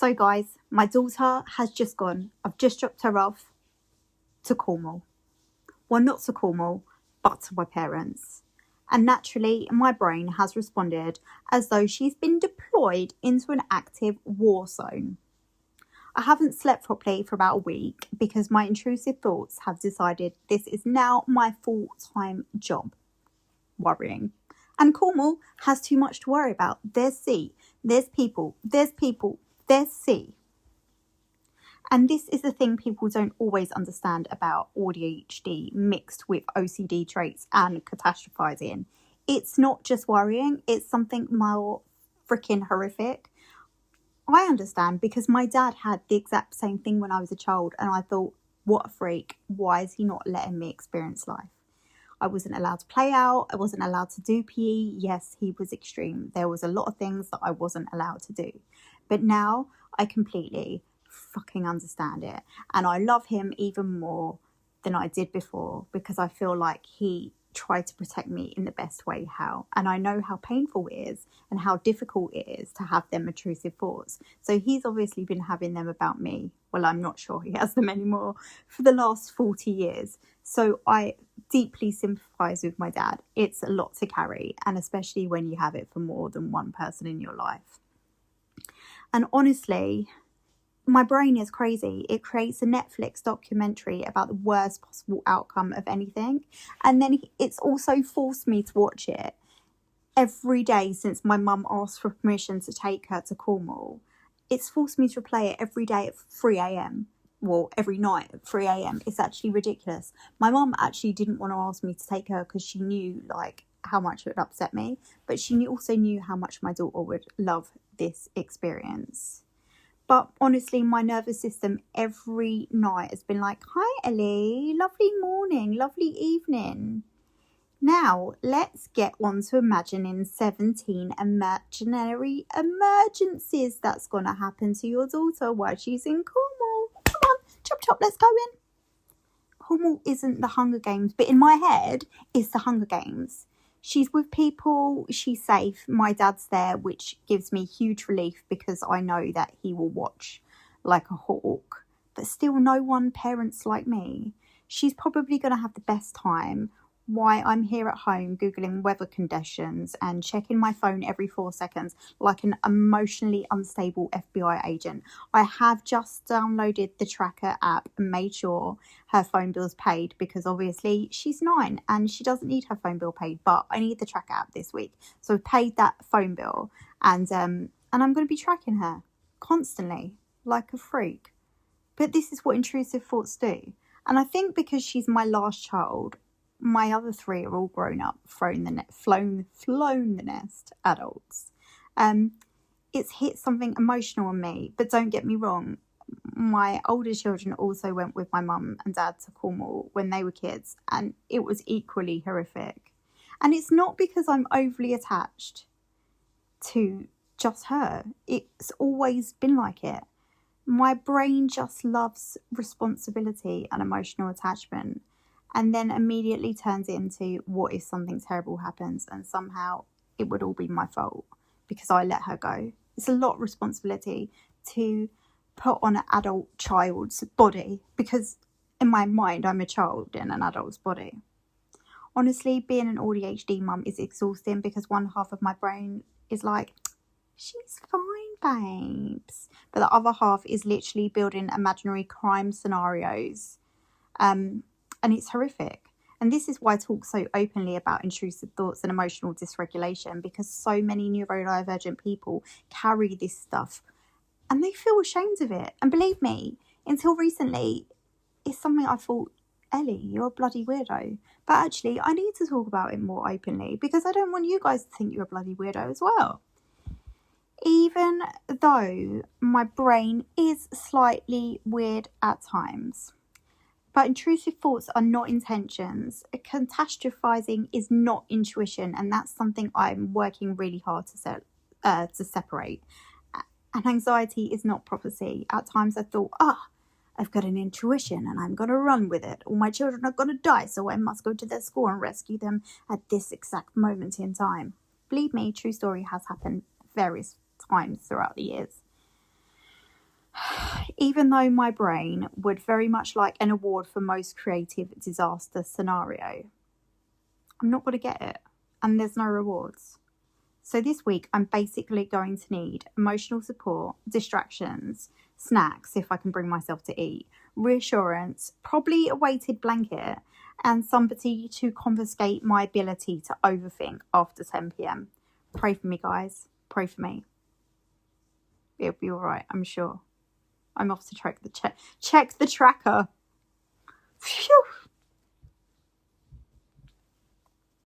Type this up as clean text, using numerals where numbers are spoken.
So guys, my daughter has just gone. I've just dropped her off to Cornwall. Well, not to Cornwall, but to my parents. And naturally, my brain has responded as though she's been deployed into an active war zone. I haven't slept properly for about a week because my intrusive thoughts have decided this is now my full-time job. Worrying. And Cornwall has too much to worry about. There's sea, there's people, there's sea. And this is the thing people don't always understand about AuDHD mixed with OCD traits and catastrophizing. It's not just worrying, it's something more freaking horrific. I understand because my dad had the exact same thing when I was a child, and I thought, what a freak. Why is he not letting me experience life? I wasn't allowed to play out. I wasn't allowed to do PE. Yes, he was extreme. There was a lot of things that I wasn't allowed to do. But now I completely fucking understand it. And I love him even more than I did before because I feel like he tried to protect me in the best way how. And I know how painful it is and how difficult it is to have them intrusive thoughts. So he's obviously been having them about me. Well, I'm not sure he has them anymore for the last 40 years. So I deeply sympathise with my dad. It's a lot to carry, and especially when you have it for more than one person in your life. And honestly, my brain is crazy. It creates a Netflix documentary about the worst possible outcome of anything. And then it's also forced me to watch it every day since my mum asked for permission to take her to Cornwall. It's forced me to play it every day at 3 a.m. Well, every night at 3 a.m. It's actually ridiculous. My mum actually didn't want to ask me to take her because she knew how much it would upset me. But she also knew how much my daughter would love this experience. But honestly, my nervous system every night has been like, hi, Ellie, lovely morning, lovely evening. Now, let's get on to imagining 17 imaginary emergencies that's going to happen to your daughter while she's in Cornwall. Come on, chop, let's go in. Cornwall isn't the Hunger Games, but in my head, it's the Hunger Games. She's with people, she's safe, my dad's there, which gives me huge relief because I know that he will watch like a hawk. But still, no one parents like me. She's probably going to have the best time while I'm here at home Googling weather conditions and checking my phone every 4 seconds like an emotionally unstable FBI agent. I have just downloaded the tracker app and made sure her phone bill's paid because obviously she's 9 and she doesn't need her phone bill paid, but I need the tracker app this week. So I've paid that phone bill and I'm going to be tracking her constantly like a freak. But this is what intrusive thoughts do. And I think because she's my last child, my other 3 are all grown up, flown the nest adults. It's hit something emotional on me, but don't get me wrong. My older children also went with my mum and dad to Cornwall when they were kids, and it was equally horrific. And it's not because I'm overly attached to just her. It's always been like it. My brain just loves responsibility and emotional attachment. And then immediately turns it into what if something terrible happens and somehow it would all be my fault because I let her go. It's a lot of responsibility to put on an adult child's body because in my mind I'm a child in an adult's body. Honestly, being an AuDHD mum is exhausting because one half of my brain is like, she's fine, babes. But the other half is literally building imaginary crime scenarios. And it's horrific. And this is why I talk so openly about intrusive thoughts and emotional dysregulation, because so many neurodivergent people carry this stuff and they feel ashamed of it. And believe me, until recently, it's something I thought, Ellie, you're a bloody weirdo. But actually, I need to talk about it more openly because I don't want you guys to think you're a bloody weirdo as well. Even though my brain is slightly weird at times. But intrusive thoughts are not intentions. Catastrophizing is not intuition, and that's something I'm working really hard to separate. And anxiety is not prophecy. At times I thought, I've got an intuition and I'm going to run with it. All my children are going to die, so I must go to their school and rescue them at this exact moment in time. Believe me, true story has happened various times throughout the years. Even though my brain would very much like an award for most creative disaster scenario, I'm not going to get it, and there's no rewards. So this week, I'm basically going to need emotional support, distractions, snacks if I can bring myself to eat, reassurance, probably a weighted blanket, and somebody to confiscate my ability to overthink after 10 p.m. Pray for me, guys. Pray for me. It'll be all right, I'm sure. I'm off to check the tracker. Phew.